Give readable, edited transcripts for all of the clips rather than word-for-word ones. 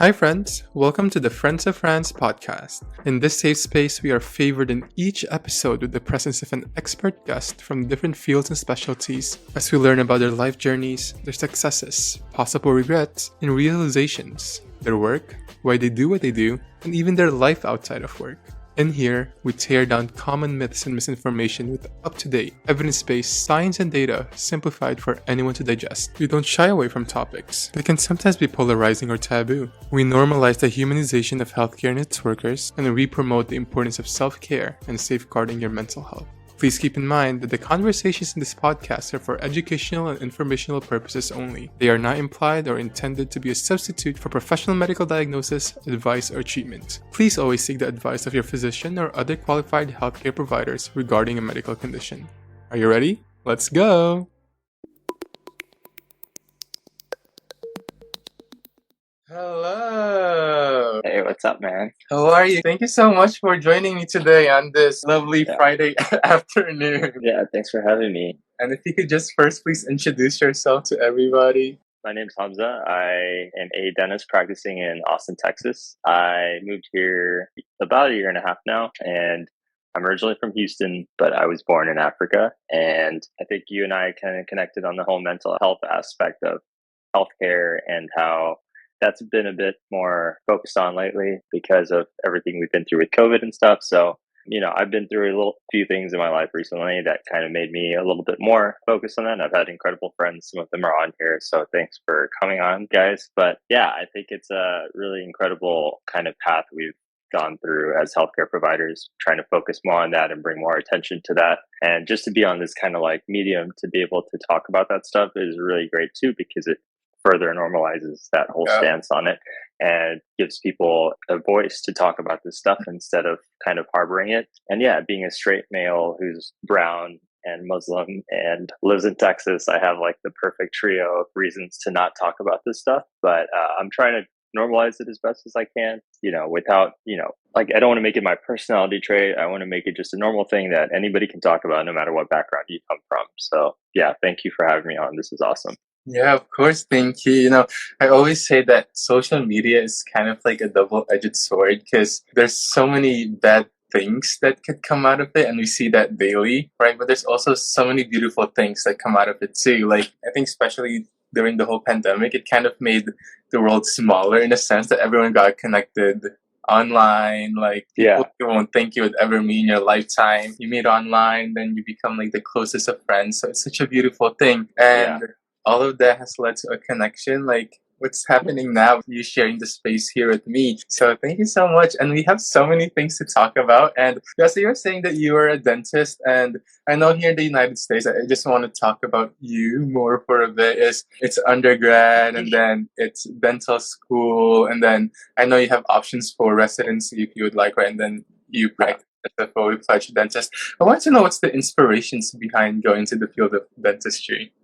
Hi, friends. Welcome to the Friends of Franz podcast. In this safe space, we are favored in each episode with the presence of an expert guest from different fields and specialties as we learn about their life journeys, their successes, possible regrets, and realizations, their work, why they do what they do, and even their life outside of work. In here, we tear down common myths and misinformation with up-to-date, evidence-based science and data simplified for anyone to digest. We don't shy away from topics that can sometimes be polarizing or taboo. We normalize the humanization of healthcare and its workers, and we promote the importance of self-care and safeguarding your mental health. Please keep in mind that the conversations in this podcast are for educational and informational purposes only. They are not implied or intended to be a substitute for professional medical diagnosis, advice, or treatment. Please always seek the advice of your physician or other qualified healthcare providers regarding a medical condition. Are you ready? Let's go! Hello! Hey, what's up, man? How are you? Thank you so much for joining me today on this lovely Friday afternoon. Yeah, thanks for having me. And if you could just first please introduce yourself to everybody. My name's Hamza. I am a dentist practicing in Austin, Texas. I moved here about a year and a half now, and I'm originally from Houston, but I was born in Africa. And I think you and I kind of connected on the whole mental health aspect of healthcare and how that's been a bit more focused on lately because of everything we've been through with COVID and stuff. So, I've been through a few things in my life recently that kind of made me a little bit more focused on that. And I've had incredible friends. Some of them are on here. So thanks for coming on, guys. But yeah, I think it's a really incredible kind of path we've gone through as healthcare providers, trying to focus more on that and bring more attention to that. And just to be on this kind of like medium to be able to talk about that stuff is really great too, because it further normalizes that whole stance on it and gives people a voice to talk about this stuff instead of kind of harboring it. And yeah, being a straight male who's brown and Muslim and lives in Texas, I have like the perfect trio of reasons to not talk about this stuff. But I'm trying to normalize it as best as I can, without, like I don't want to make it my personality trait. I want to make it just a normal thing that anybody can talk about no matter what background you come from. So yeah, thank you for having me on. This is awesome. Yeah, of course. Thank you. I always say that social media is kind of like a double-edged sword because there's so many bad things that could come out of it, and we see that daily, right? But there's also so many beautiful things that come out of it too. Like, I think especially during the whole pandemic, it kind of made the world smaller in a sense that everyone got connected online. Like, people you won't think you would ever meet in your lifetime. You meet online, then you become like the closest of friends. So it's such a beautiful thing. And all of that has led to a connection, like what's happening now, you sharing the space here with me. So thank you so much. And we have so many things to talk about. And so you're saying that you are a dentist, and I know here in the United States, I just want to talk about you more for a bit. It's undergrad, and then it's dental school, and then I know you have options for residency if you would like, right? And then you practice as a fully fledged dentist. I want to know what's the inspirations behind going to the field of dentistry.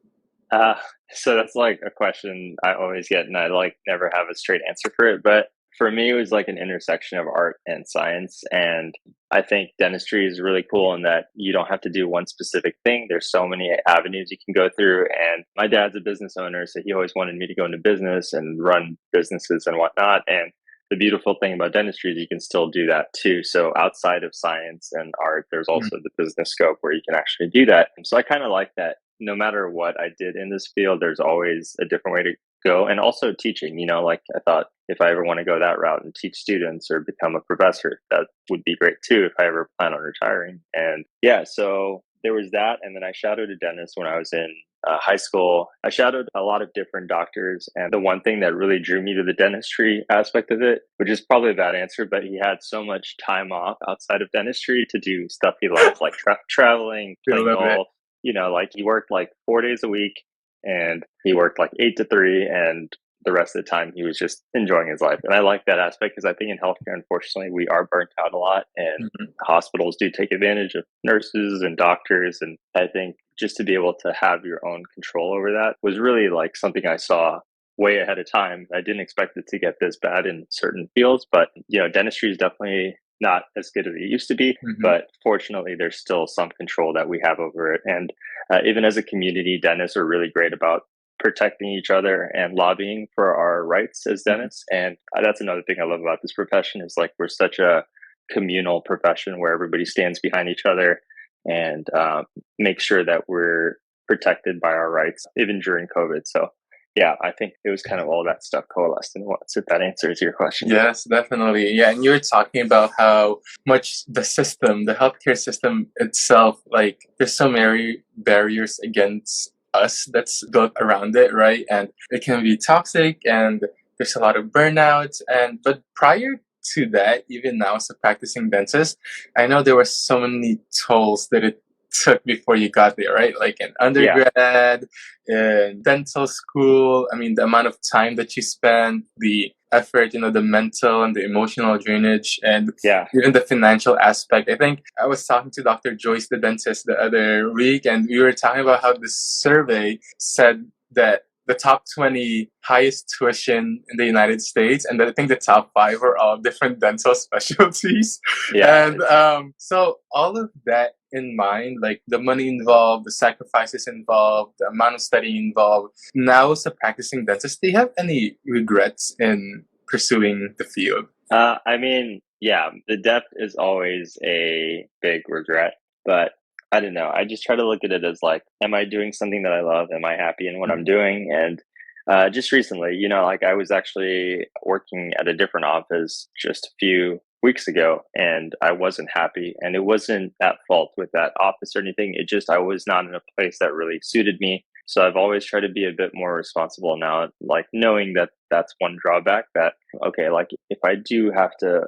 So that's like a question I always get, and I like never have a straight answer for it. But for me, it was like an intersection of art and science. And I think dentistry is really cool in that you don't have to do one specific thing. There's so many avenues you can go through. And my dad's a business owner, so he always wanted me to go into business and run businesses and whatnot. And the beautiful thing about dentistry is you can still do that too. So outside of science and art, there's also the business scope where you can actually do that. And so I kind of like that. No matter what I did in this field, there's always a different way to go. And also teaching, like I thought if I ever want to go that route and teach students or become a professor, that would be great too if I ever plan on retiring. And yeah, so there was that. And then I shadowed a dentist when I was in high school. I shadowed a lot of different doctors. And the one thing that really drew me to the dentistry aspect of it, which is probably a bad answer, but he had so much time off outside of dentistry to do stuff he loved, like traveling, playing golf. Like he worked like 4 days a week, and he worked like 8 to 3, and the rest of the time he was just enjoying his life. And I like that aspect because I think in healthcare, unfortunately, we are burnt out a lot, and hospitals do take advantage of nurses and doctors. And I think just to be able to have your own control over that was really like something I saw way ahead of time. I didn't expect it to get this bad in certain fields, but dentistry is definitely not as good as it used to be, but fortunately there's still some control that we have over it. And even as a community, dentists are really great about protecting each other and lobbying for our rights as dentists. And that's another thing I love about this profession is like we're such a communal profession where everybody stands behind each other and make sure that we're protected by our rights, even during COVID. So yeah, I think it was kind of all that stuff coalesced in once, if that answers your question. Yes, definitely. Yeah, and you were talking about how much the system, the healthcare system itself, like there's so many barriers against us that's built around it, right? And it can be toxic and there's a lot of burnouts. And but prior to that, even now as a practicing dentist, I know there were so many tolls that it took before you got there, right? Like in undergrad, in dental school. I mean, the amount of time that you spend, the effort, the mental and the emotional drainage, and even the financial aspect. I think I was talking to Dr. Joyce, the dentist, the other week, and we were talking about how the survey said that the top 20 highest tuition in the United States, and I think the top 5 are all different dental specialties. And so all of that in mind, like the money involved, the sacrifices involved, the amount of studying involved. Now, as a practicing dentist, do you have any regrets in pursuing the field? I mean, yeah, the depth is always a big regret, but I don't know. I just try to look at it as like, am I doing something that I love? Am I happy in what I'm doing? And just recently, like I was actually working at a different office just a few weeks ago and I wasn't happy, and it wasn't at fault with that office or anything. It just, I was not in a place that really suited me. So I've always tried to be a bit more responsible now, like knowing that that's one drawback that, okay, like if I do have to,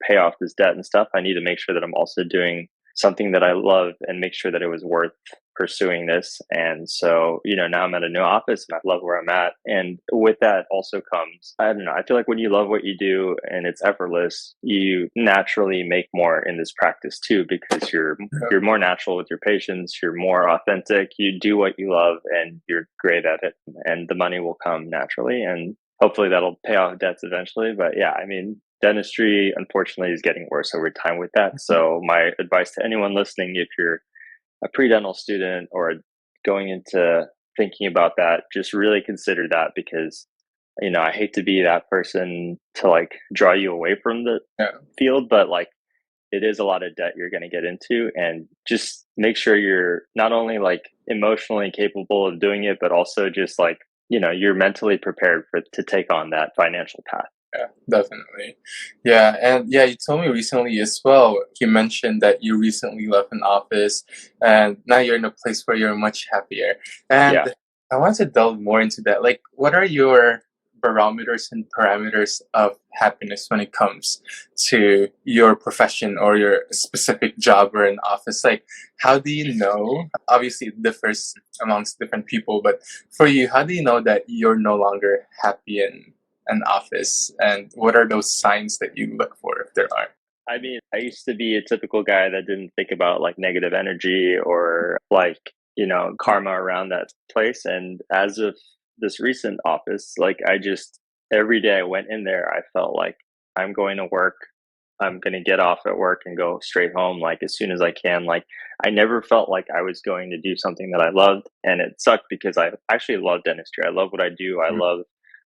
pay off this debt and stuff, I need to make sure that I'm also doing something that I love and make sure that it was worth pursuing this. And so, now I'm at a new office and I love where I'm at. And with that also comes, I don't know, I feel like when you love what you do and it's effortless, you naturally make more in this practice too, because you're more natural with your patients, you're more authentic, you do what you love and you're great at it, and the money will come naturally. And hopefully that'll pay off debts eventually. But yeah, I mean, dentistry, unfortunately, is getting worse over time with that. So my advice to anyone listening, if you're a pre-dental student or going into thinking about that, just really consider that, because, I hate to be that person to like draw you away from the field, but like it is a lot of debt you're going to get into, and just make sure you're not only like emotionally capable of doing it, but also just like, you're mentally prepared to take on that financial path. Yeah, definitely. Yeah, and yeah, you told me recently as well, you mentioned that you recently left an office and now you're in a place where you're much happier. And I want to delve more into that. Like, what are your barometers and parameters of happiness when it comes to your profession or your specific job or an office? Like, how do you know? Obviously, it differs amongst different people, but for you, how do you know that you're no longer happy in an office, and what are those signs that you look for, if there are? I mean, I used to be a typical guy that didn't think about like negative energy or like, karma around that place. And as of this recent office, like I just, every day I went in there, I felt like I'm going to work. I'm going to get off at work and go straight home, like as soon as I can. Like I never felt like I was going to do something that I loved. And it sucked because I actually love dentistry. I love what I do. I love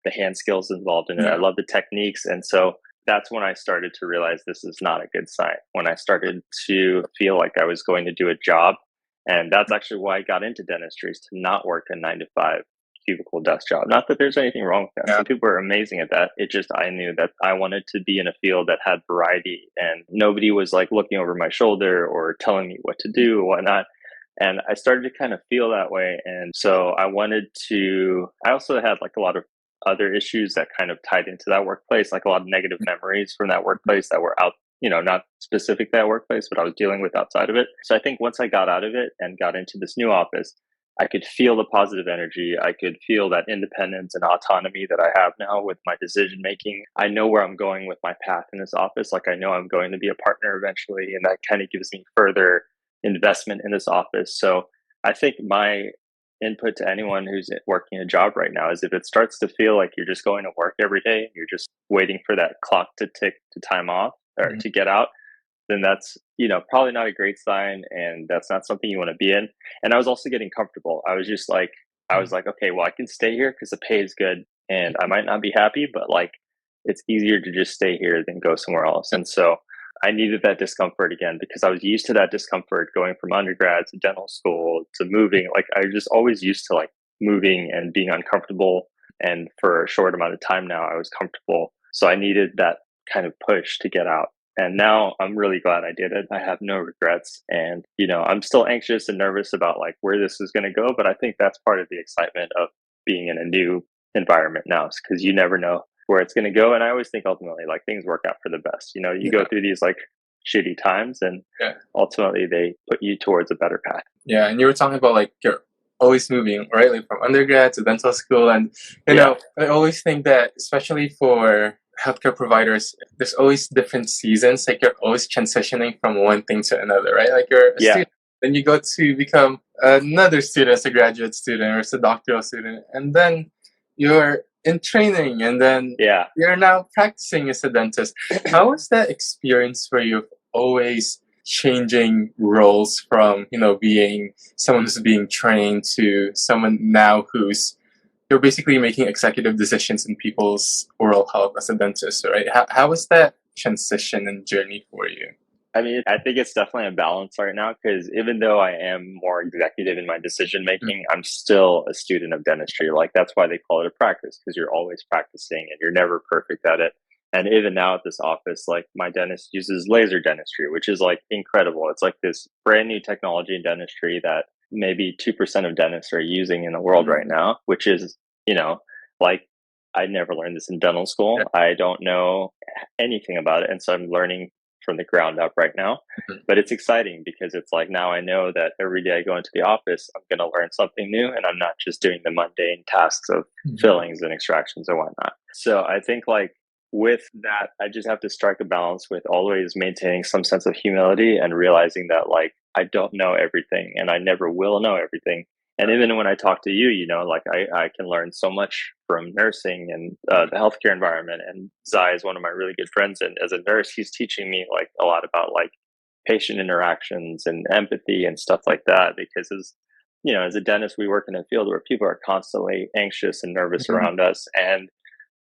the hand skills involved in it. I love the techniques. And so that's when I started to realize this is not a good sign. When I started to feel like I was going to do a job. And that's actually why I got into dentistry, is to not work a 9 to 5 cubicle desk job. Not that there's anything wrong with that. Some people are amazing at that. It just, I knew that I wanted to be in a field that had variety and nobody was like looking over my shoulder or telling me what to do or whatnot. And I started to kind of feel that way. And so I also had like a lot of other issues that kind of tied into that workplace, like a lot of negative memories from that workplace that were out, not specific to that workplace, but I was dealing with outside of it. So I think once I got out of it and got into this new office, I could feel the positive energy. I could feel that independence and autonomy that I have now with my decision making. I know where I'm going with my path in this office. Like I know I'm going to be a partner eventually, and that kind of gives me further investment in this office. So I think my input to anyone who's working a job right now is, if it starts to feel like you're just going to work every day, you're just waiting for that clock to tick to time off or to get out, then that's, probably not a great sign, and that's not something you want to be in. And I was also getting comfortable. I was just like, I was like, okay, well, I can stay here because the pay is good and I might not be happy, but like it's easier to just stay here than go somewhere else. And so I needed that discomfort again because I was used to that discomfort going from undergrad to dental school to moving. Like I just always used to like moving and being uncomfortable. And for a short amount of time now, I was comfortable. So I needed that kind of push to get out. And now I'm really glad I did it. I have no regrets. And, you know, I'm still anxious and nervous about like where this is going to go. But I think that's part of the excitement of being in a new environment now, because you never know where it's going to go. And I always think ultimately like things work out for the best. You know, you go through these like shitty times and ultimately they put you towards a better path. Yeah. And you were talking about like you're always moving, right? Like from undergrad to dental school. And, you know, I always think that especially for healthcare providers, there's always different seasons. Like you're always transitioning from one thing to another, right? Like you're a student, then you go to become another student as a graduate student or as a doctoral student. And then you're in training and then you're now practicing as a dentist. How was that experience for you, always changing roles from, you know, being someone who's being trained to someone now who's you're basically making executive decisions in people's oral health as a dentist, right? How was that transition and journey for you? I mean, I think it's definitely a balance right now because even though I am more executive in my decision making, I'm still a student of dentistry. Like that's why they call it a practice, because you're always practicing and you're never perfect at it. And even now at this office, like my dentist uses laser dentistry, which is like incredible. It's like this brand new technology in dentistry that maybe 2% of dentists are using in the world right now, which is, you know, like I never learned this in dental school. I don't know anything about it. And so I'm learning from the ground up right now. But it's exciting because it's like now I know that every day I go into the office, I'm going to learn something new and I'm not just doing the mundane tasks of fillings and extractions and whatnot. So I think like with that, I just have to strike a balance with always maintaining some sense of humility and realizing that like I don't know everything and I never will know everything. And even when I talk to you, you know, like I can learn so much from nursing and the healthcare environment. And Zai is one of my really good friends. And as a nurse, he's teaching me like a lot about like patient interactions and empathy and stuff like that. Because as you know, as a dentist, we work in a field where people are constantly anxious and nervous around us. And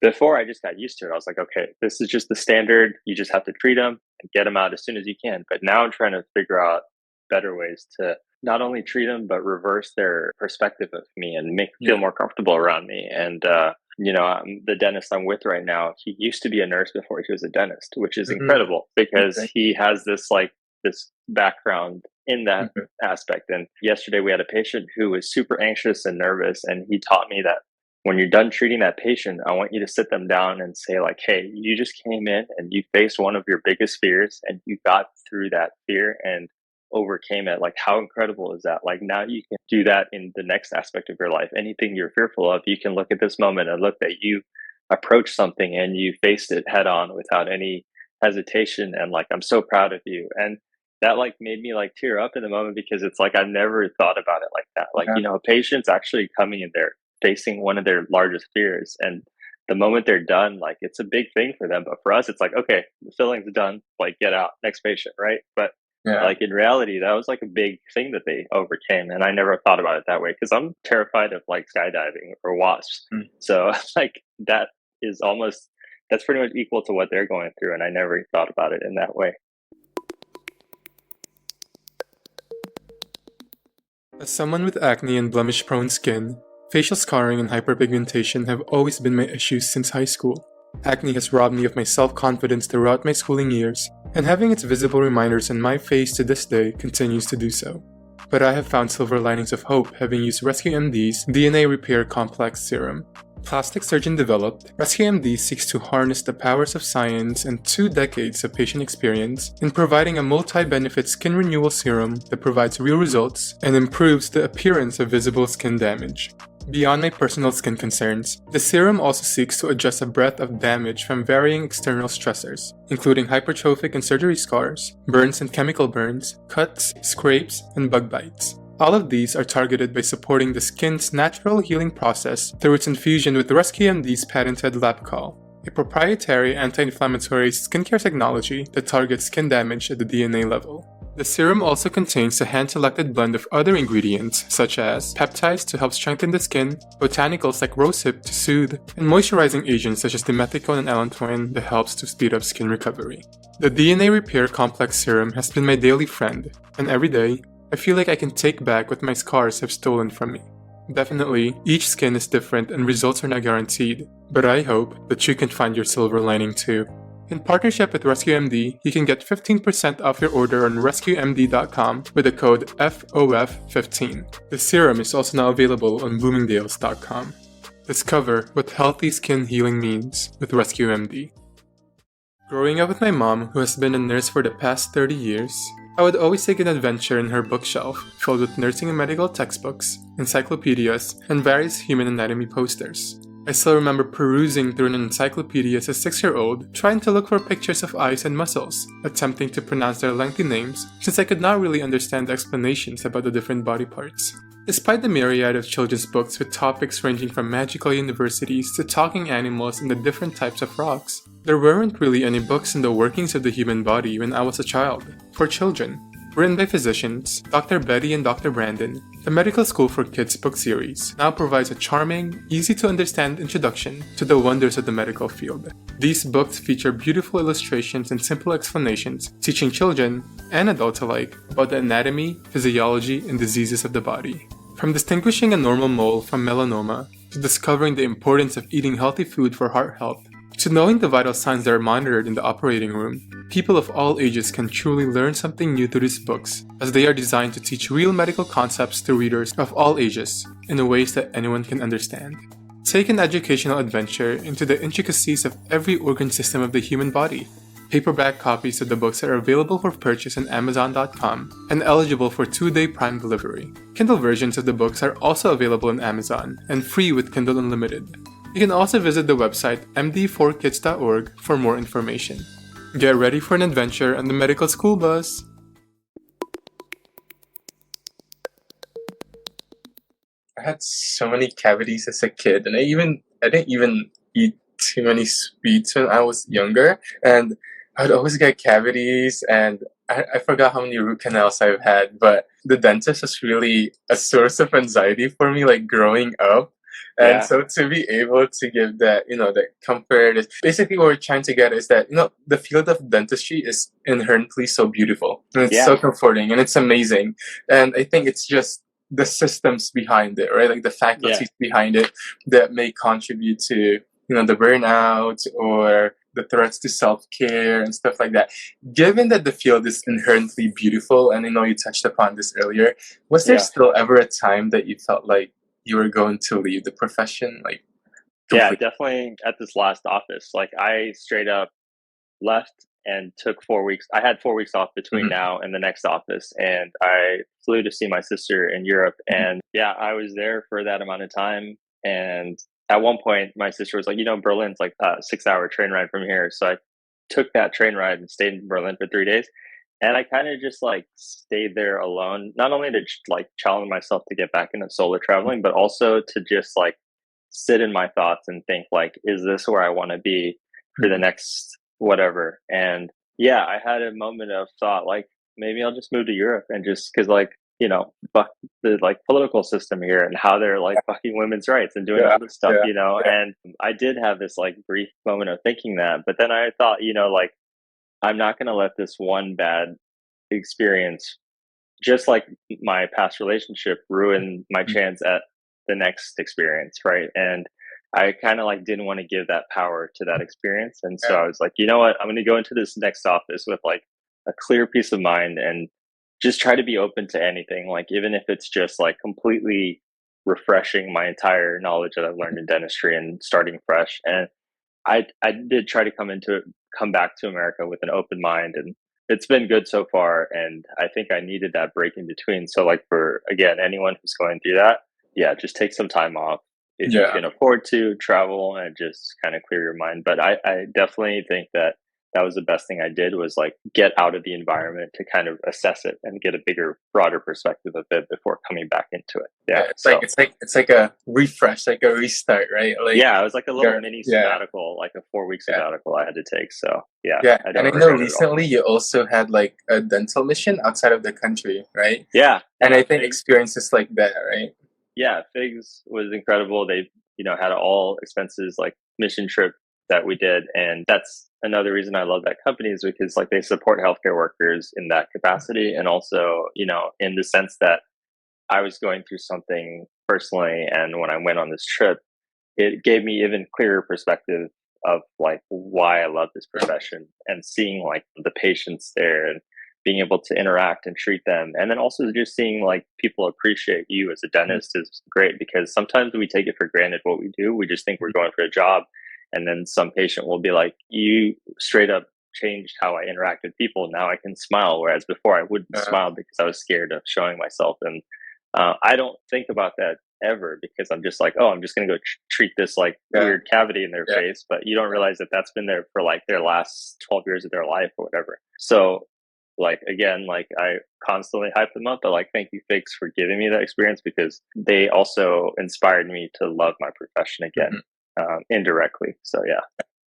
before I just got used to it, I was like, okay, this is just the standard. You just have to treat them and get them out as soon as you can. But now I'm trying to figure out better ways to not only treat them, but reverse their perspective of me and make feel more comfortable around me. And, you know, the dentist I'm with right now, he used to be a nurse before he was a dentist, which is incredible because he has this like this background in that aspect. And yesterday we had a patient who was super anxious and nervous. And he taught me that when you're done treating that patient, I want you to sit them down and say like, hey, you just came in and you faced one of your biggest fears and you got through that fear and overcame it. Like how incredible is that? Like now you can do that in the next aspect of your life. Anything you're fearful of, you can look at this moment and look that you approached something and you faced it head on without any hesitation. And like, I'm so proud of you. And that like made me like tear up in the moment because it's like, I've never thought about it like that. Like, you know, a patient's actually coming in there facing one of their largest fears. And the moment they're done, like it's a big thing for them. But for us, it's like, okay, the filling's done, like get out, next patient, right? But like in reality, that was like a big thing that they overcame. And I never thought about it that way because I'm terrified of like skydiving or wasps. So like that is almost, that's pretty much equal to what they're going through. And I never thought about it in that way. As someone with acne and blemish-prone skin, facial scarring and hyperpigmentation have always been my issues since high school. Acne has robbed me of my self-confidence throughout my schooling years, and having its visible reminders on my face to this day continues to do so. But I have found silver linings of hope having used Rescue MD's DNA Repair Complex Serum. Plastic surgeon developed, Rescue MD seeks to harness the powers of science and 2 decades of patient experience in providing a multi-benefit skin renewal serum that provides real results and improves the appearance of visible skin damage. Beyond my personal skin concerns, the serum also seeks to address a breadth of damage from varying external stressors, including hypertrophic and surgery scars, burns and chemical burns, cuts, scrapes, and bug bites. All of these are targeted by supporting the skin's natural healing process through its infusion with Rescue MD's patented Lapicol, a proprietary anti-inflammatory skincare technology that targets skin damage at the DNA level. The serum also contains a hand-selected blend of other ingredients, such as peptides to help strengthen the skin, botanicals like rosehip to soothe, and moisturizing agents such as dimethicone and allantoin that helps to speed up skin recovery. The DNA Repair Complex serum has been my daily friend, and every day, I feel like I can take back what my scars have stolen from me. Definitely, each skin is different and results are not guaranteed, but I hope that you can find your silver lining too. In partnership with RescueMD, you can get 15% off your order on rescuemd.com with the code FOF15. The serum is also now available on bloomingdales.com. Discover what healthy skin healing means with RescueMD. Growing up with my mom, who has been a nurse for the past 30 years, I would always take an adventure in her bookshelf filled with nursing and medical textbooks, encyclopedias, and various human anatomy posters. I still remember perusing through an encyclopedia as a 6-year-old, trying to look for pictures of eyes and muscles, attempting to pronounce their lengthy names since I could not really understand the explanations about the different body parts. Despite the myriad of children's books with topics ranging from magical universities to talking animals and the different types of rocks, there weren't really any books on the workings of the human body when I was a child, for children. Written by physicians, Dr. Betty and Dr. Brandon, the Medical School for Kids book series now provides a charming, easy-to-understand introduction to the wonders of the medical field. These books feature beautiful illustrations and simple explanations, teaching children and adults alike about the anatomy, physiology, and diseases of the body. From distinguishing a normal mole from melanoma, to discovering the importance of eating healthy food for heart health, to knowing the vital signs that are monitored in the operating room, people of all ages can truly learn something new through these books, as they are designed to teach real medical concepts to readers of all ages in ways that anyone can understand. Take an educational adventure into the intricacies of every organ system of the human body. Paperback copies of the books are available for purchase on Amazon.com and eligible for 2-day Prime delivery. Kindle versions of the books are also available on Amazon and free with Kindle Unlimited. You can also visit the website md4kids.org for more information. Get ready for an adventure on the medical school bus! I had so many cavities as a kid, and I didn't even eat too many sweets when I was younger, and I'd always get cavities, and I forgot how many root canals I've had, but the dentist was really a source of anxiety for me, like growing up. And Yeah. so to be able to give that, that comfort is basically what we're trying to get is that, the field of dentistry is inherently so beautiful and it's so comforting and it's amazing. And I think it's just the systems behind it, right? Like the faculties behind it that may contribute to, the burnout or the threats to self-care and stuff like that. Given that the field is inherently beautiful, and I know you touched upon this earlier, was there still ever a time that you felt like you were going to leave the profession? Yeah, definitely at this last office. Like I straight up left and took 4 weeks. I had 4 weeks off between now and the next office, and I flew to see my sister in Europe. And yeah, I was there for that amount of time. And at one point, my sister was like, Berlin's like a 6-hour train ride from here. So I took that train ride and stayed in Berlin for 3 days. And I kind of just like stayed there alone, not only to like challenge myself to get back into solo traveling, but also to just like sit in my thoughts and think like, is this where I want to be for the next whatever? And yeah, I had a moment of thought, like maybe I'll just move to Europe and just because like, fuck the like political system here and how they're like fucking women's rights and doing all this stuff, and I did have this like brief moment of thinking that, but then I thought, like, I'm not going to let this one bad experience, just like my past relationship, ruin my chance at the next experience, right? And I kind of like didn't want to give that power to that experience. And so I was like, you know what? I'm going to go into this next office with like a clear peace of mind and just try to be open to anything. Like, even if it's just like completely refreshing my entire knowledge that I've learned in dentistry and starting fresh. And I did try to come back to America with an open mind, and it's been good so far. And I think I needed that break in between. So like for, again, anyone who's going through that, yeah, just take some time off if you can afford to travel and just kind of clear your mind. But I definitely think that that was the best thing I did, was like get out of the environment to kind of assess it and get a bigger, broader perspective of it before coming back into it. Yeah. It's like a refresh, like a restart, right? Like, yeah, it was like a little mini yeah. sabbatical, like a 4-week sabbatical I had to take. So yeah. And I know recently you also had like a dental mission outside of the country, right? Yeah. And I think experiences like that, right? Yeah, FIGS was incredible. They, had all expenses, like mission trip that we did. And that's another reason I love that company, is because like they support healthcare workers in that capacity. And also, in the sense that I was going through something personally. And when I went on this trip, it gave me even clearer perspective of like why I love this profession, and seeing like the patients there and being able to interact and treat them. And then also just seeing like people appreciate you as a dentist is great, because sometimes we take it for granted what we do. We just think we're going for a job. And then some patient will be like, you straight up changed how I interact with people. Now I can smile. Whereas before I wouldn't smile because I was scared of showing myself. And I don't think about that ever, because I'm just like, oh, I'm just going to go treat this like weird cavity in their face. But you don't realize that that's been there for like their last 12 years of their life or whatever. So like, again, like I constantly hype them up, but like, thank you FIGS for giving me that experience, because they also inspired me to love my profession again, indirectly. So yeah.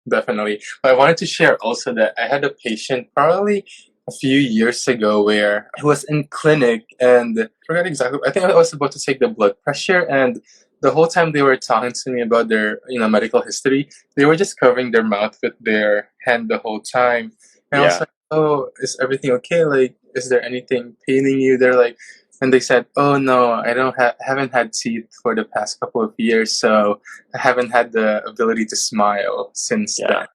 Definitely. But I wanted to share also that I had a patient probably a few years ago where he was in clinic, and I forgot exactly. I think I was about to take the blood pressure, and the whole time they were talking to me about their medical history, they were just covering their mouth with their hand the whole time. And I was like, oh, is everything okay? Like, is there anything paining you? They're like, and they said, oh no, I haven't had teeth for the past couple of years, so I haven't had the ability to smile since then.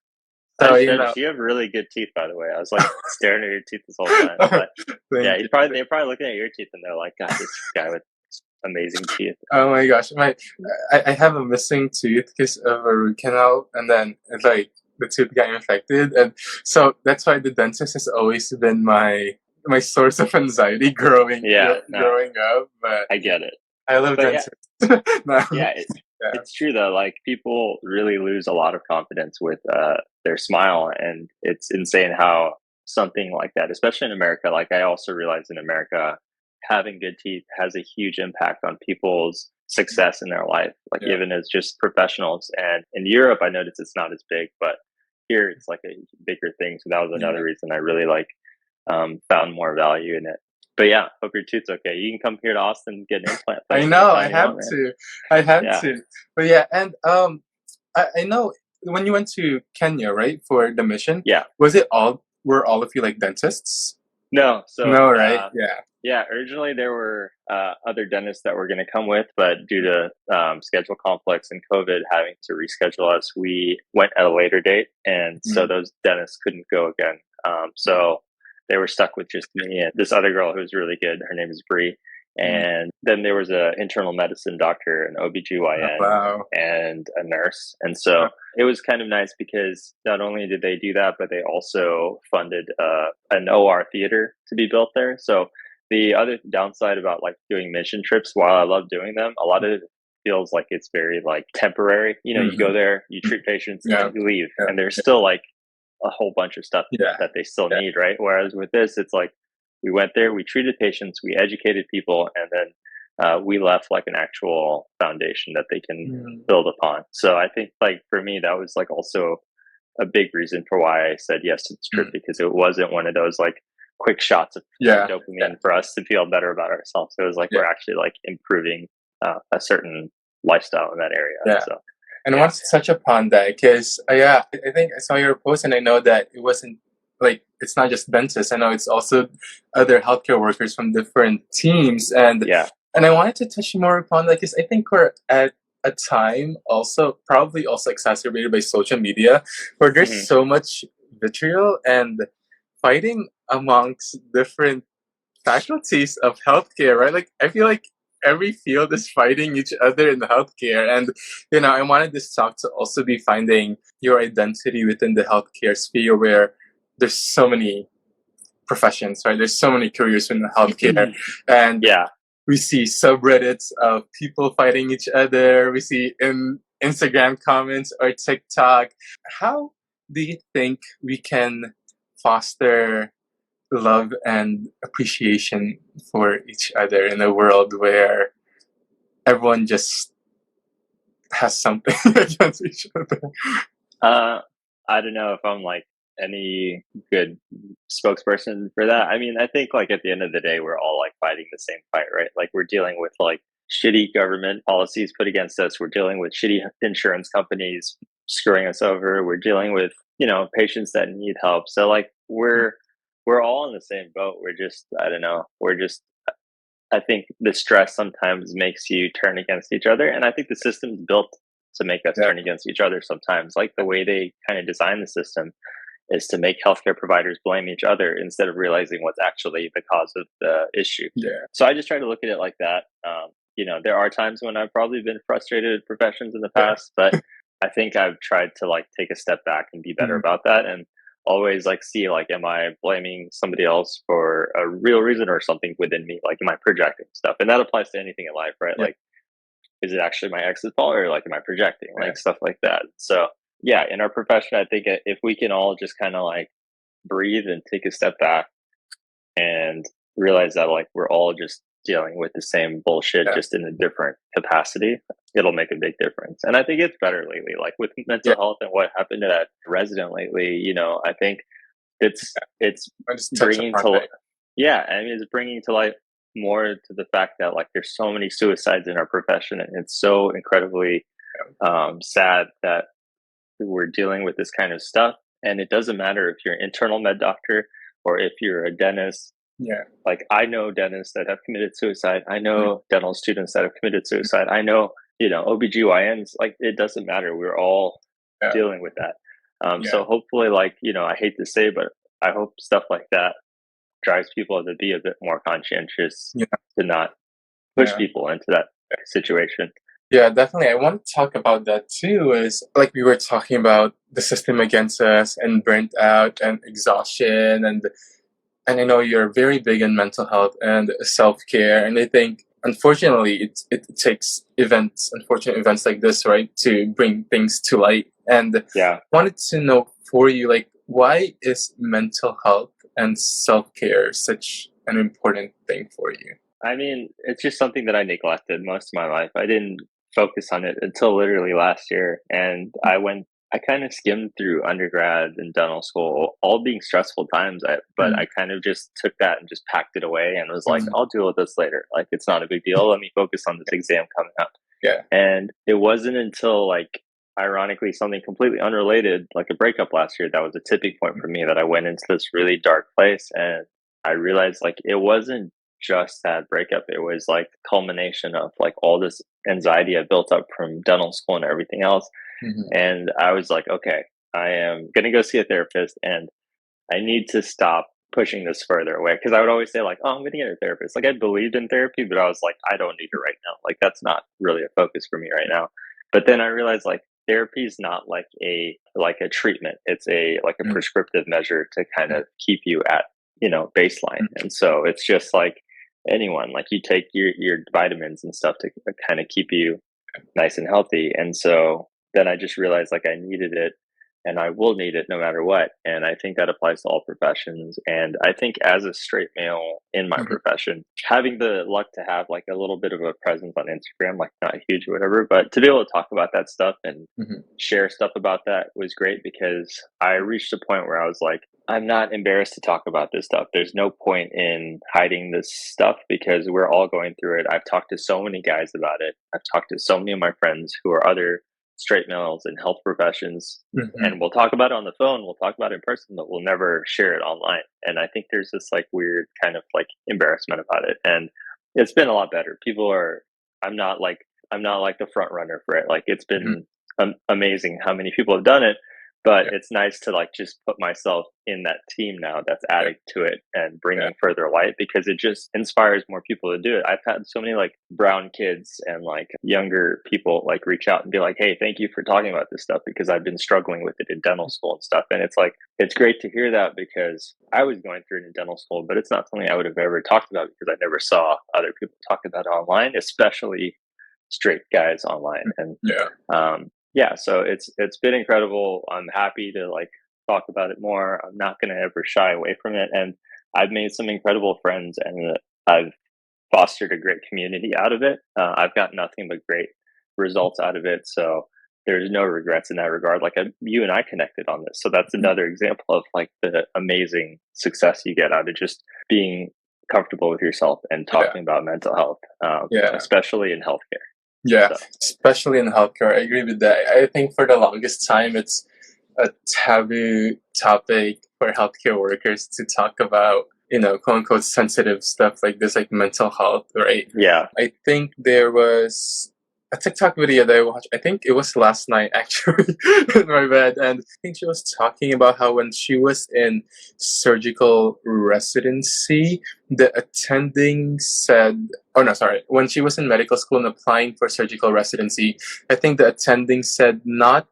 So you have really good teeth, by the way. I was like staring at your teeth this whole time. But yeah, they're probably looking at your teeth and they're like, God, this guy with amazing teeth. Oh my gosh, I have a missing tooth because of a root canal, and then it's like the tooth got infected, and so that's why the dentist has always been my source of anxiety growing up. But I get it. I love dentists. It's true though. Like, people really lose a lot of confidence with their smile, and it's insane how something like that, especially in America. Like, I also realize in America, having good teeth has a huge impact on people's success in their life, like even as just professionals. And in Europe, I noticed it's not as big, but here it's like a bigger thing. So that was another reason I really found more value in it. But yeah, hope your tooth's okay. You can come here to Austin and get an implant. I know, I have to. But yeah, and I know when you went to Kenya, right, for the mission? Yeah. Were all of you like dentists? No. So no, right? Yeah, originally there were other dentists that were going to come with, but due to schedule conflicts and COVID having to reschedule us, we went at a later date, and so those dentists couldn't go again. So they were stuck with just me and this other girl who's really good. Her name is Bree. And then there was an internal medicine doctor, an OBGYN, and a nurse. And so it was kind of nice because not only did they do that, but they also funded an OR theater to be built there. So the other downside about like doing mission trips, while I love doing them, a lot of it feels like it's very like temporary. You go there, you treat patients, and you leave. And there's still like a whole bunch of stuff that they still need, right? Whereas with this, it's like, we went there, we treated patients, we educated people, and then we left like an actual foundation that they can build upon. So I think like for me, that was like also a big reason for why I said yes to this trip, because it wasn't one of those like quick shots of dopamine for us to feel better about ourselves. It was like we're actually like improving a certain lifestyle in that area. So. And I want to touch upon that because I think I saw your post, and I know that it wasn't like, it's not just dentists. I know it's also other healthcare workers from different teams, and I wanted to touch more upon that because I think we're at a time probably also exacerbated by social media, where there's so much vitriol and fighting amongst different faculties of healthcare, right? Like, I feel like every field is fighting each other in healthcare, and I wanted this talk to also be finding your identity within the healthcare sphere, where there's so many professions, right? There's so many careers in healthcare, and we see subreddits of people fighting each other. We see in Instagram comments or TikTok. How do you think we can foster love and appreciation for each other in a world where everyone just has something against each other? I don't know if I'm like any good spokesperson for that. I mean, I think like at the end of the day, we're all like fighting the same fight, right? Like we're dealing with like shitty government policies put against us. We're dealing with shitty insurance companies screwing us over. We're dealing with, patients that need help. So like we're all in the same boat. We're just, I don't know. I think the stress sometimes makes you turn against each other. And I think the system's built to make us turn against each other sometimes. Like the way they kind of design the system is to make healthcare providers blame each other instead of realizing what's actually the cause of the issue. Yeah. So I just try to look at it like that. There are times when I've probably been frustrated at professions in the past, but I think I've tried to like take a step back and be better about that. And always like see like, am I blaming somebody else for a real reason or something within me? Like, am I projecting stuff? And that applies to anything in life, right? Like, is it actually my ex's fault, or like am I projecting, like stuff like that? So yeah, in our profession, I think if we can all just kind of like breathe and take a step back and realize that like we're all just dealing with the same bullshit, just in a different capacity, it'll make a big difference. And I think it's better lately, like with mental health and what happened to that resident lately. I think it's bringing to light. Yeah, I mean, it's bringing to light more to the fact that like there's so many suicides in our profession, and it's so incredibly sad that we're dealing with this kind of stuff. And it doesn't matter if you're an internal med doctor or if you're a dentist. Like I know dentists that have committed suicide. I know dental students that have committed suicide. I know, OBGYNs, like it doesn't matter. We're all dealing with that. So hopefully, like, I hate to say, but I hope stuff like that drives people to be a bit more conscientious to not push people into that situation. Yeah, definitely. I want to talk about that too. Is like we were talking about the system against us and burnt out and exhaustion, and I know you're very big in mental health and self-care, and I think unfortunately it takes unfortunate events like this, right, to bring things to light. And wanted to know for you, like, why is mental health and self-care such an important thing for you? I mean, it's just something that I neglected most of my life. I didn't focus on it until literally last year. And I kind of skimmed through undergrad and dental school, all being stressful times. But I kind of just took that and just packed it away and was like, I'll deal with this later. Like, it's not a big deal. Let me focus on this exam coming up. And it wasn't until like, ironically, something completely unrelated, like a breakup last year, that was a tipping point for me, that I went into this really dark place. And I realized like it wasn't just that breakup. It was like culmination of like all this anxiety I built up from dental school and everything else. And I was like, okay, I am going to go see a therapist, and I need to stop pushing this further away. Because I would always say like, oh, I'm going to get a therapist. Like I believed in therapy, but I was like, I don't need it right now. Like that's not really a focus for me right now. But then I realized like therapy is not like a treatment. It's a prescriptive measure to kind of keep you at, baseline. And so it's just like anyone, like you take your vitamins and stuff to kind of keep you nice and healthy. And so then I just realized like I needed it, and I will need it no matter what. And I think that applies to all professions. And I think as a straight male in my profession, having the luck to have like a little bit of a presence on Instagram, like not huge or whatever, but to be able to talk about that stuff and share stuff about that was great, because I reached a point where I was like, I'm not embarrassed to talk about this stuff. There's no point in hiding this stuff because we're all going through it. I've talked to so many guys about it. I've talked to so many of my friends who are other straight males in health professions, and we'll talk about it on the phone, we'll talk about it in person, but we'll never share it online. And I think there's this like weird kind of like embarrassment about it. And it's been a lot better. I'm not like the front runner for it. Like it's been amazing how many people have done it. But it's nice to like just put myself in that team now that's adding to it and bringing further light, because it just inspires more people to do it. I've had so many like brown kids and like younger people like reach out and be like, hey, thank you for talking about this stuff, because I've been struggling with it in dental school and stuff. And it's like, it's great to hear that, because I was going through it in dental school, but it's not something I would have ever talked about because I never saw other people talk about it online, especially straight guys online. And Yeah, so it's been incredible. I'm happy to like talk about it more. I'm not going to ever shy away from it, and I've made some incredible friends, and I've fostered a great community out of it. I've got nothing but great results out of it. So there's no regrets in that regard. Like you and I connected on this. So that's another example of like the amazing success you get out of just being comfortable with yourself and talking about mental health, especially in healthcare. Yeah, So. especially in healthcare. I agree with that. I think for the longest time, it's a taboo topic for healthcare workers to talk about, quote unquote sensitive stuff like this, like mental health, right? Yeah. I think there was a TikTok video that I watched. I think it was last night, actually, in my bed. And I think she was talking about how when she was in surgical residency, the attending said, when she was in medical school and applying for surgical residency, I think the attending said not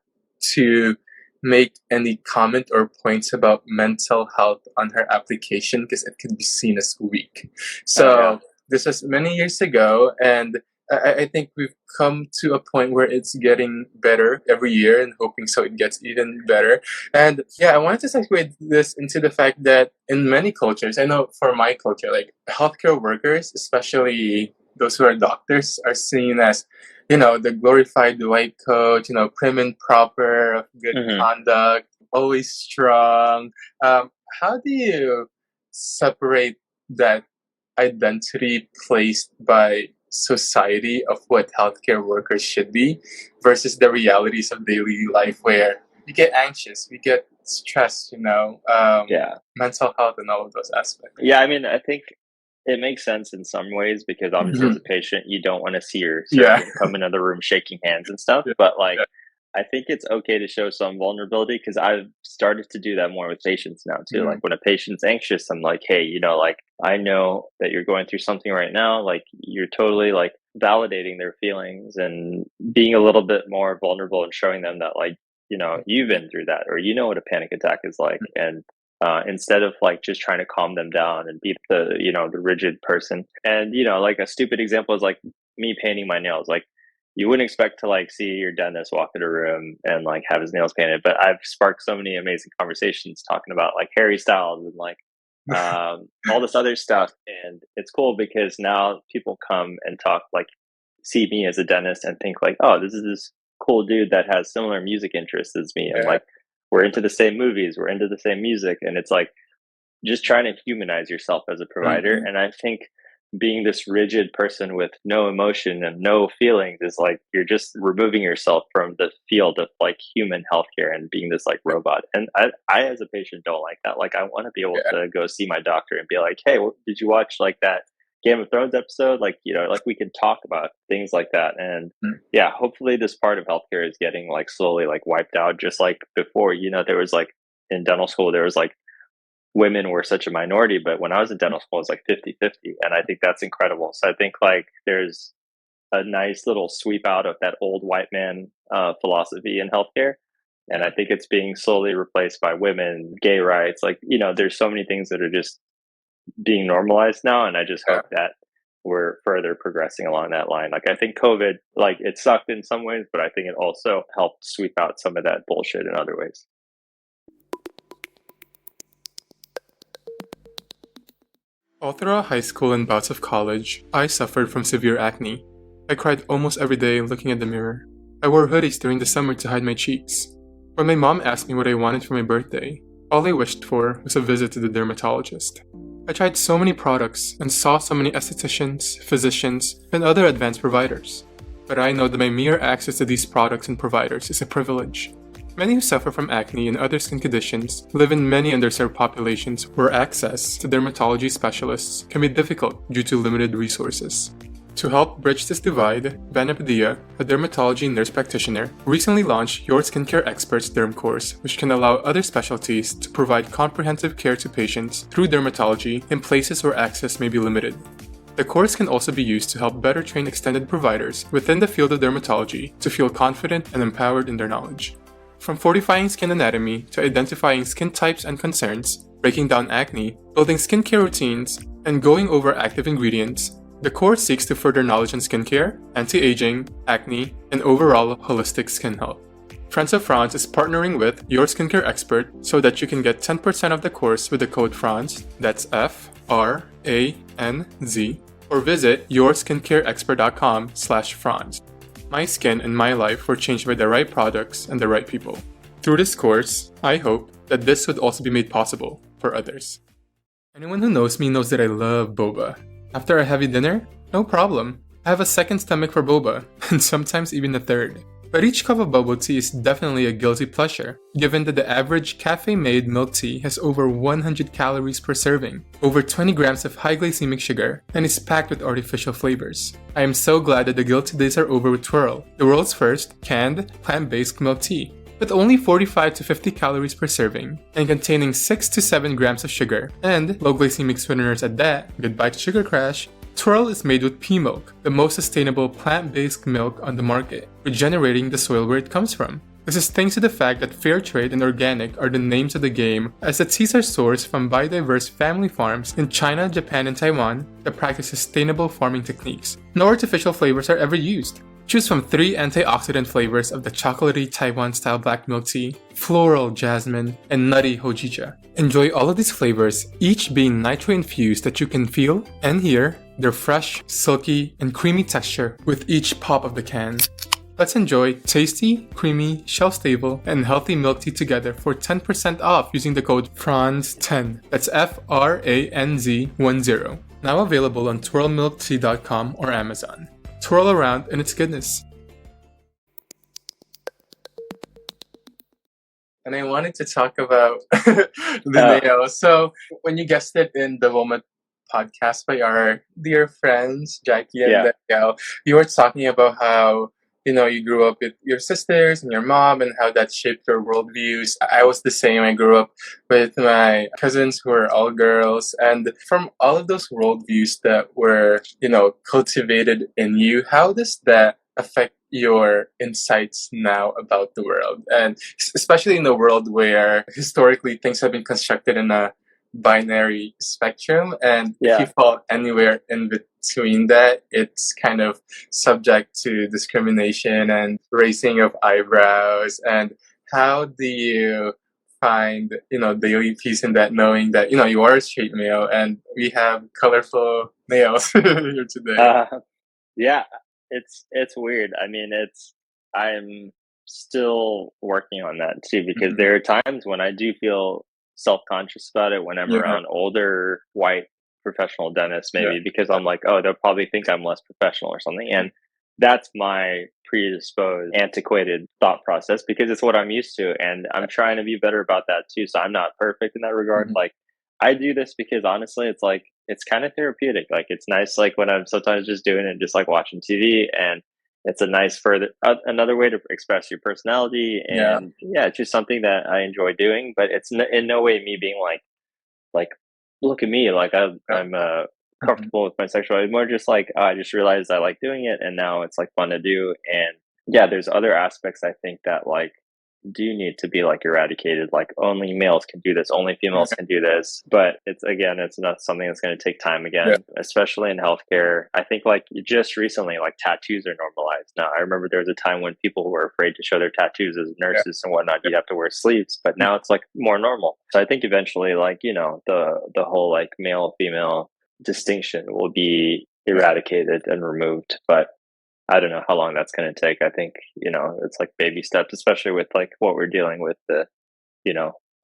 to make any comment or points about mental health on her application because it could be seen as weak. So this was many years ago, and I think we've come to a point where it's getting better every year, and hoping so it gets even better. And I wanted to segue this into the fact that in many cultures, I know for my culture, like healthcare workers, especially those who are doctors, are seen as the glorified white coat, prim and proper, good conduct, always strong. How do you separate that identity placed by society of what healthcare workers should be versus the realities of daily life where we get anxious, we get stressed, mental health and all of those aspects? Yeah, I mean, I think it makes sense in some ways because obviously as a patient, you don't want to see your surgeon come into the room shaking hands and stuff. But like, I think it's okay to show some vulnerability because I've started to do that more with patients now too. Like when a patient's anxious, I'm like, hey, like I know that you're going through something right now. Like you're totally like validating their feelings and being a little bit more vulnerable and showing them that like, you've been through that or what a panic attack is like. And instead of like just trying to calm them down and be the the rigid person. And like a stupid example is like me painting my nails. Like you wouldn't expect to like see your dentist walk in a room and like have his nails painted, but I've sparked so many amazing conversations talking about like Harry Styles and like all this other stuff. And it's cool because now people come and talk, like see me as a dentist and think like, oh, this is this cool dude that has similar music interests as me. And like we're into the same movies, we're into the same music. And it's like just trying to humanize yourself as a provider. And I think being this rigid person with no emotion and no feelings is like you're just removing yourself from the field of like human healthcare and being this like robot. And I as a patient don't like that. Like I want to be able to go see my doctor and be like, hey, did you watch like that Game of Thrones episode? Like like we can talk about things like that. And hopefully this part of healthcare is getting like slowly like wiped out, just like before. There was like in dental school there was like women were such a minority, but when I was in dental school, it was like 50-50. And I think that's incredible. So I think like there's a nice little sweep out of that old white man philosophy in healthcare. And I think it's being slowly replaced by women, gay rights. Like, there's so many things that are just being normalized now. And I just hope that we're further progressing along that line. Like I think COVID, like it sucked in some ways, but I think it also helped sweep out some of that bullshit in other ways. All throughout high school and bouts of college, I suffered from severe acne. I cried almost every day looking at the mirror. I wore hoodies during the summer to hide my cheeks. When my mom asked me what I wanted for my birthday, all I wished for was a visit to the dermatologist. I tried so many products and saw so many estheticians, physicians, and other advanced providers. But I know that my mere access to these products and providers is a privilege. Many who suffer from acne and other skin conditions live in many underserved populations where access to dermatology specialists can be difficult due to limited resources. To help bridge this divide, Vanapadia, a dermatology nurse practitioner, recently launched Your Skincare Experts Derm course, which can allow other specialties to provide comprehensive care to patients through dermatology in places where access may be limited. The course can also be used to help better train extended providers within the field of dermatology to feel confident and empowered in their knowledge. From fortifying skin anatomy to identifying skin types and concerns, breaking down acne, building skincare routines, and going over active ingredients, the course seeks to further knowledge in skincare, anti-aging, acne, and overall holistic skin health. Friends of Franz is partnering with your skincare expert so that you can get 10% of the course with the code Franz, that's FRANZ, or visit yourskincareexpert.com/Franz. My skin and my life were changed by the right products and the right people. Through this course, I hope that this would also be made possible for others. Anyone who knows me knows that I love boba. After a heavy dinner? No problem. I have a second stomach for boba, and sometimes even a third. But each cup of bubble tea is definitely a guilty pleasure, given that the average cafe-made milk tea has over 100 calories per serving, over 20 grams of high glycemic sugar, and is packed with artificial flavors. I am so glad that the guilty days are over with Twirl, the world's first canned, plant-based milk tea. With only 45 to 50 calories per serving, and containing 6 to 7 grams of sugar, and low glycemic sweeteners at that, goodbye to sugar crash, Twirl is made with pea milk, the most sustainable plant-based milk on the market, regenerating the soil where it comes from. This is thanks to the fact that fair trade and organic are the names of the game, as the teas are sourced from biodiverse family farms in China, Japan, and Taiwan that practice sustainable farming techniques. No artificial flavors are ever used. Choose from 3 antioxidant flavors of the chocolatey Taiwan-style black milk tea, floral jasmine, and nutty hojicha. Enjoy all of these flavors, each being nitro-infused that you can feel and hear their fresh, silky, and creamy texture with each pop of the can. Let's enjoy tasty, creamy, shelf-stable, and healthy milk tea together for 10% off using the code FRANZ10. That's FRANZ10. Now available on twirlmilktea.com or Amazon. Twirl around in its goodness. And I wanted to talk about the nails. So when you guessed it in the moment podcast by our dear friends, Jackie and Danielle, you were talking about how, you grew up with your sisters and your mom and how that shaped your worldviews. I was the same. I grew up with my cousins who were all girls. And from all of those worldviews that were, cultivated in you, how does that affect your insights now about the world? And especially in a world where historically things have been constructed in a binary spectrum, and if you fall anywhere in between that, it's kind of subject to discrimination and raising of eyebrows. And how do you find daily peace in that, knowing that you are a straight male and we have colorful nails here today? It's weird. I mean, I'm still working on that too, because there are times when I do feel self-conscious about it when I'm around older white professional dentists, maybe because I'm like, oh, they'll probably think I'm less professional or something. And that's my predisposed, antiquated thought process, because it's what I'm used to. And I'm trying to be better about that too. So I'm not perfect in that regard. Like, I do this because honestly, it's like, it's kind of therapeutic. Like, it's nice, like when I'm sometimes just doing it, just like watching TV, and it's a nice another way to express your personality. And it's just something that I enjoy doing, but it's in no way me being like, look at me, like I'm comfortable with my sexuality. More just like, I just realized I like doing it, and now it's like fun to do. And there's other aspects I think that like do need to be like eradicated. Like, only males can do this, only females can do this. But it's not something that's going to take time especially in healthcare. I think like just recently, like tattoos are normalized now. I remember there was a time when people were afraid to show their tattoos as nurses and whatnot. You'd have to wear sleeves, but now it's like more normal. So I think eventually, like, the whole like male female distinction will be eradicated and removed. But I don't know how long that's going to take. I think, it's like baby steps, especially with like what we're dealing with,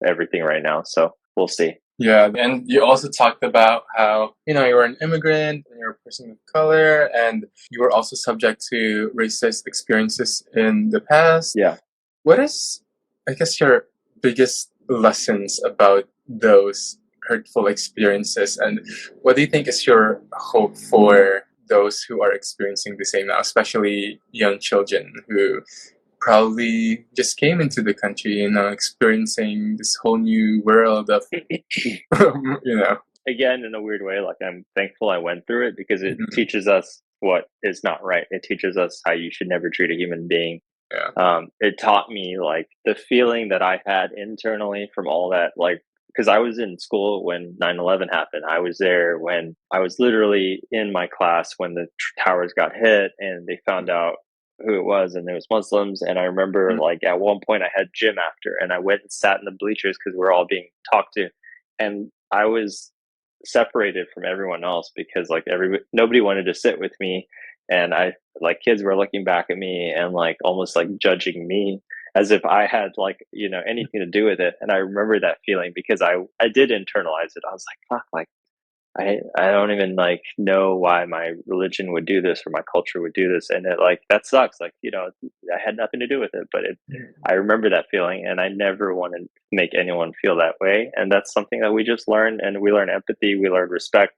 everything right now. So we'll see. Yeah. And you also talked about how, you were an immigrant and you're a person of color, and you were also subject to racist experiences in the past. Yeah. What is, I guess, your biggest lessons about those hurtful experiences? And what do you think is your hope for those who are experiencing the same now, especially young children who probably just came into the country, experiencing this whole new world of, Again, in a weird way, like, I'm thankful I went through it, because it teaches us what is not right. It teaches us how you should never treat a human being. Yeah. It taught me like the feeling that I had internally from all that, like, because I was in school when 9/11 happened. I was there when I was literally in my class when the towers got hit and they found out who it was, and it was Muslims. And I remember like at one point I had gym after, and I went and sat in the bleachers because we were all being talked to, and I was separated from everyone else because like nobody wanted to sit with me, and I like kids were looking back at me and like almost like judging me as if I had like anything to do with it. And I remember that feeling because I did internalize it. I was like, fuck, like I don't even like know why my religion would do this or my culture would do this, and it like that sucks. Like I had nothing to do with it, but I remember that feeling, and I never want to make anyone feel that way. And that's something that we just learn, and we learn empathy, we learn respect,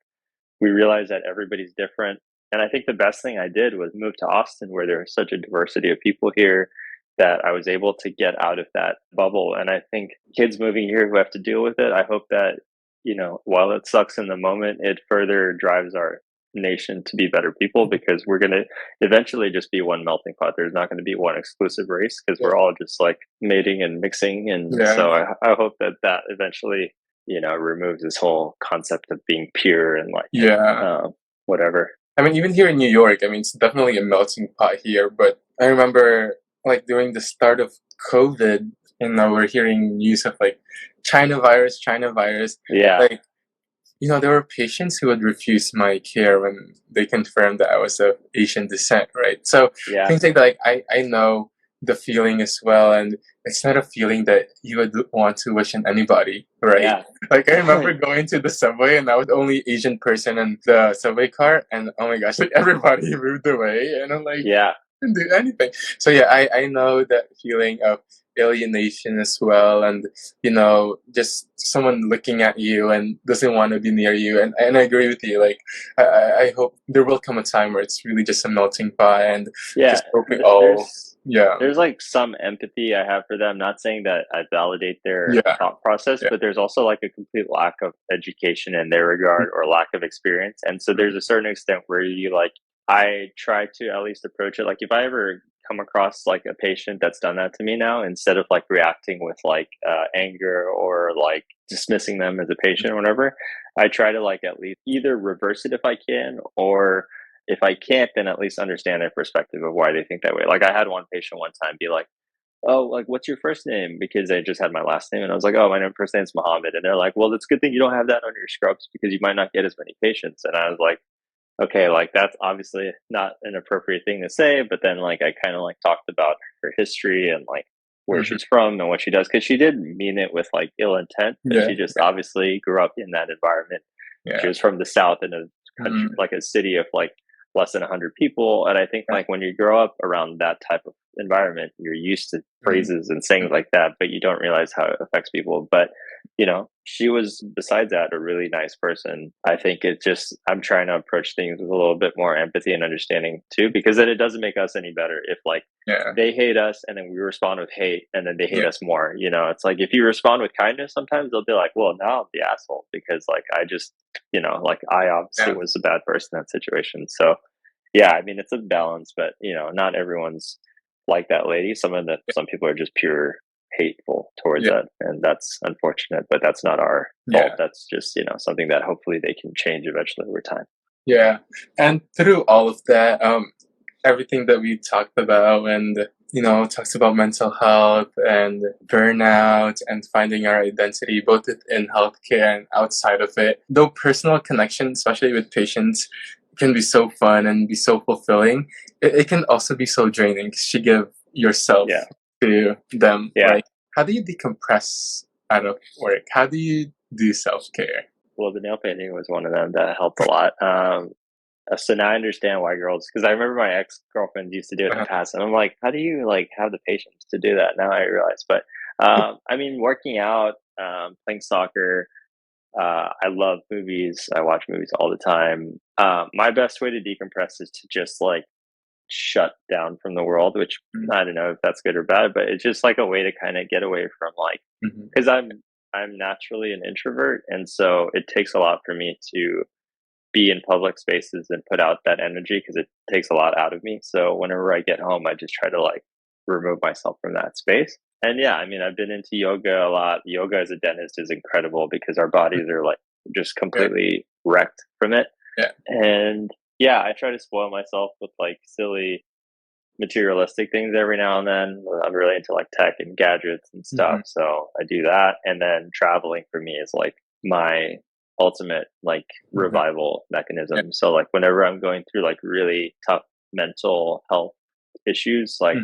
we realize that everybody's different. And I think the best thing I did was move to Austin, where there's such a diversity of people here that I was able to get out of that bubble. And I think kids moving here who have to deal with it, I hope that while it sucks in the moment, it further drives our nation to be better people, because we're going to eventually just be one melting pot. There's not going to be one exclusive race, because we're all just like mating and mixing. And so I hope that eventually, removes this whole concept of being pure and like, whatever. I mean, even here in New York, I mean, it's definitely a melting pot here. But I remember like during the start of COVID, we're hearing news of like China virus. Yeah. Like, there were patients who would refuse my care when they confirmed that I was of Asian descent, right? So things like that, like I know the feeling as well, and it's not a feeling that you would want to wish on anybody, right? Yeah. Like I remember going to the subway, and I was the only Asian person in the subway car, and oh my gosh, like everybody moved away, and I'm like, didn't do anything. So I know that feeling of alienation as well, and just someone looking at you and doesn't want to be near you, and I agree with you. Like I hope there will come a time where it's really just a melting pot, and just hope we all there's like some empathy I have for them, not saying that I validate their thought process, but there's also like a complete lack of education in their regard, or lack of experience. And so there's a certain extent where I try to at least approach it. Like if I ever come across like a patient that's done that to me now, instead of like reacting with like anger or like dismissing them as a patient or whatever, I try to like at least either reverse it if I can, or if I can't, then at least understand their perspective of why they think that way. Like I had one patient one time be like, oh, like what's your first name? Because they just had my last name, and I was like, oh, my first name's Mohammed. And they're like, well, it's a good thing you don't have that on your scrubs, because you might not get as many patients. And I was like, okay, like that's obviously not an appropriate thing to say. But then like I kind of like talked about her history and like where she's from and what she does, because she didn't mean it with like ill intent, but she just obviously grew up in that environment. She was from the South, in a country, like a city of like less than 100 people. And I think like when you grow up around that type of environment, you're used to phrases and sayings like that, but you don't realize how it affects people. But she was, besides that, a really nice person. I think I'm trying to approach things with a little bit more empathy and understanding too, because then it doesn't make us any better if like they hate us and then we respond with hate and then they hate us more. It's like if you respond with kindness, sometimes they'll be like, well, now I'm the asshole because like I just like I obviously was a bad person in that situation. So I mean it's a balance, but not everyone's like that lady. Some people are just pure hateful towards that, and that's unfortunate, but that's not our fault. That's just something that hopefully they can change eventually over time. And through all of that, everything that we talked about, and talks about mental health and burnout and finding our identity both in healthcare and outside of it, though personal connection, especially with patients, can be so fun and be so fulfilling, it can also be so draining because you give yourself to them. Right? How do you decompress out of work? How do you do self-care? Well, the nail painting was one of them that helped a lot. So now I understand why girls, because I remember my ex-girlfriend used to do it in the past, and I'm like, how do you like have the patience to do that? Now I realize. But I mean, working out, playing soccer, I love movies. I watch movies all the time. My best way to decompress is to just like shut down from the world, which I don't know if that's good or bad, but it's just like a way to kind of get away from like, because I'm naturally an introvert, and so it takes a lot for me to be in public spaces and put out that energy, because it takes a lot out of me. So whenever I get home, I just try to like remove myself from that space. And I mean, I've been into yoga a lot. Yoga as a dentist is incredible because our bodies are like just completely wrecked from it. And I try to spoil myself with like silly materialistic things every now and then. I'm really into like tech and gadgets and stuff. So I do that. And then traveling for me is like my ultimate like revival mechanism. So like whenever I'm going through like really tough mental health issues, like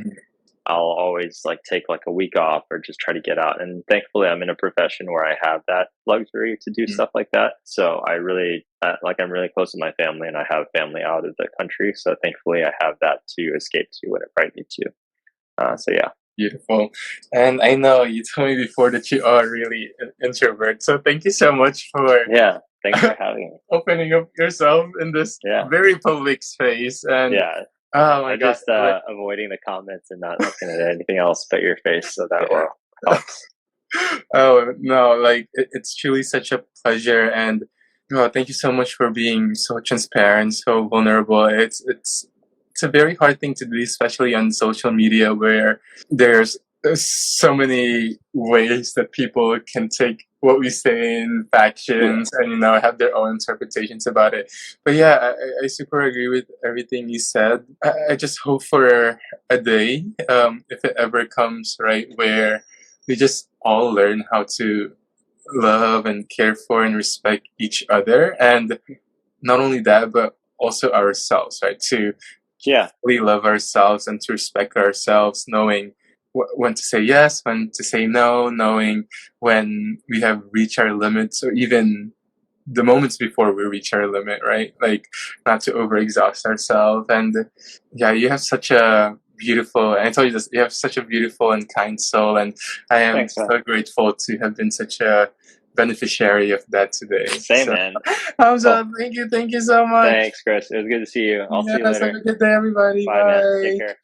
I'll always like take like a week off or just try to get out. And thankfully I'm in a profession where I have that luxury to do stuff like that. So I really like, I'm really close to my family and I have family out of the country. So thankfully I have that to escape to whenever I need to. So yeah. Beautiful. And I know you told me before that you are really an introvert. So thank you so much for thanks for having me. Opening up yourself in this very public space. And oh my God. Just avoiding the comments and not looking at anything else but your face. So that helps. Oh no, like it's truly such a pleasure, and thank you so much for being so transparent, so vulnerable. It's a very hard thing to do, especially on social media, where there's so many ways that people can take what we say in factions and have their own interpretations about it. But yeah, I super agree with everything you said. I just hope for a day, if it ever comes, right, where we just all learn how to love and care for and respect each other, and not only that, but also ourselves, right, to really love ourselves and to respect ourselves, knowing when to say yes, when to say no, knowing when we have reached our limits, or even the moments before we reach our limit, right? Like not to overexhaust ourselves. And you have such a beautiful, and I told you this, you have such a beautiful and kind soul, and I am so grateful to have been such a beneficiary of that today. Same, man. Hamza, thank you so much. Thanks, Chris. It was good to see you. I'll see you later. Have a good day, everybody. Bye. Man. Take care.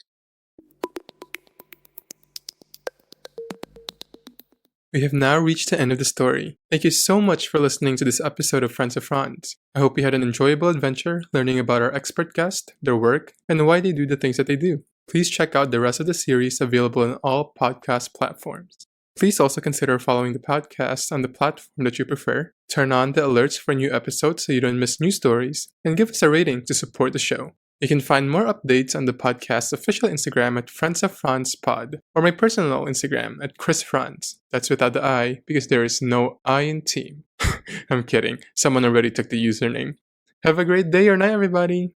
We have now reached the end of the story. Thank you so much for listening to this episode of Friends of Franz. I hope you had an enjoyable adventure learning about our expert guest, their work, and why they do the things that they do. Please check out the rest of the series available on all podcast platforms. Please also consider following the podcast on the platform that you prefer, turn on the alerts for new episodes so you don't miss new stories, and give us a rating to support the show. You can find more updates on the podcast's official Instagram at Friends of Franz Pod, or my personal Instagram at Chris Franz. That's without the I, because there is no I in team. I'm kidding. Someone already took the username. Have a great day or night, everybody!